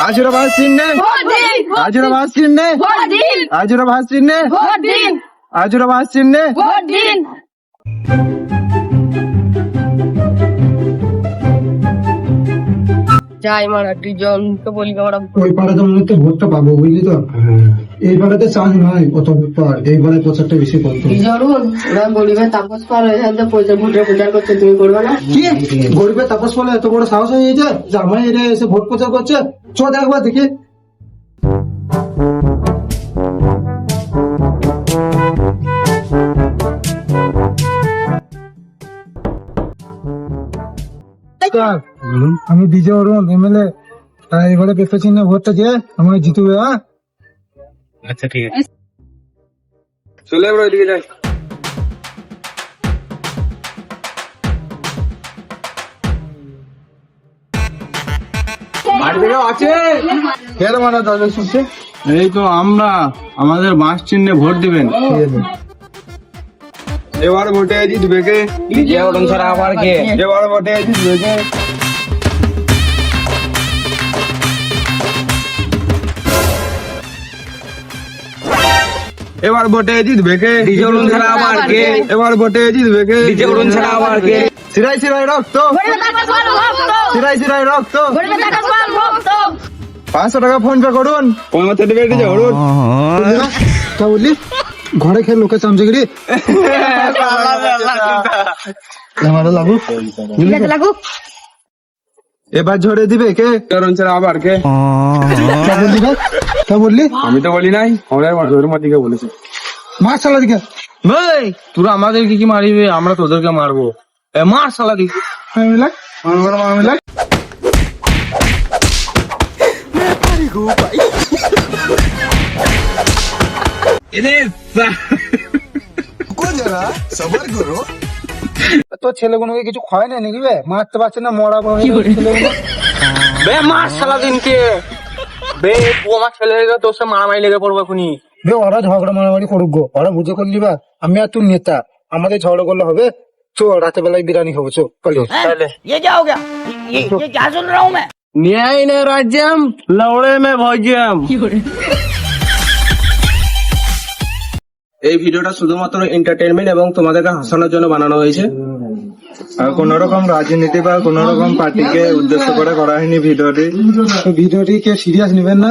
আজুরা ভাস চিহ্নে আজুরা ভাস চিহ্নে আজুরা ভাস চিহ্নে আজুরা ভাস চিহ্নে যাই মারা দুজনকে বলি আমরা ওই পাড়াতে মনে হচ্ছে ভোটটা পাবো, বুঝলি তো। এই পাড়াতে চান্স নয় অত ভোট, এইবারে প্রচারটা বেশি করতে হবে। জরুন ওরা গরিবের তাপস পার এখান থেকে ভোটের প্রচার করছে, তুমি করবে না? কি গরিবের তাপস বলে এত বড় সাহস হয়ে গেছে যে আমার এরা এসে ভোট প্রচার করছে? চ দেখবা দেখি। আমি বিজয় অরুণ এমএলএ, এবারে পেপে চিহ্নে ভোটটা দিয়ে আমাকে জিতবে। আচ্ছা ঠিক আছে, চলে এবার ওইদিকে যাই। এই তো আমরা, আমাদের বাস চিহ্নে ভোট দিবেন। এবার ভোটে জিতবে কে? আবার কে? এবার ভোটে জিতবে কে? এবার ভোটে জিতবে কে? আবার কে? এবার ভোটে জিতবে কে? আবার কে? সিরাই সিরাই রক্ত, সিরাই সিরাই রক্ত। 500 টাকা ফোন পে করুন। পৌঁছে দেবে জরুর। তা বললি ঘরে খেয়ে লোকে চামচেগিরি লাগু। এবার ঝরে দিবে কে? আবার কে? তা বললি আমি তো বলি নাই, আমরা দিকে বলেছি। মার শালা দিকে। তোরা আমাদেরকে কি মারিবে, আমরা তোদেরকে মারবো। মার শালা দিকে। তোর ছেলেগুলোকে কিছু খাওয়াই না নাকি? মারতে পারছে না, মরা মার শালা দিনকে বে, তুই আমার ছেলে তোর সাথে মারামারি লেগে পড়বো এখনই। ওরা ঝগড়া মারামারি করুক গো, ওরা বুঝে করলি বা আমি আর তুই নেতা, আমাদের ঝগড়া করলে হবে? চো রাতে বেলায় বিরিয়ানি খাবো, চো পালিয়ে। न्याय ने राज्यम लौड़े में भोज्यम। এই ভিডিওটা শুধুমাত্র এন্টারটেইনমেন্ট এবং তোমাদেরকে হাসানোর জন্য বানানো হয়েছে, আর কোন রকম রাজনীতি বা কোন রকম পার্টিকে উদ্দেশ্য করে করা হয়নি ভিডিওটি। ভিডিওটি কেউ সিরিয়াস নেবেন না,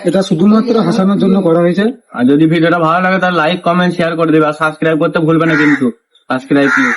এটা শুধুমাত্র হাসানোর জন্য করা হয়েছে। আর যদি ভিডিওটা ভালো লাগে তাহলে লাইক কমেন্ট শেয়ার করে দেবে, আর সাবস্ক্রাইব করতে ভুলবে না কিন্তু। Subscribe please.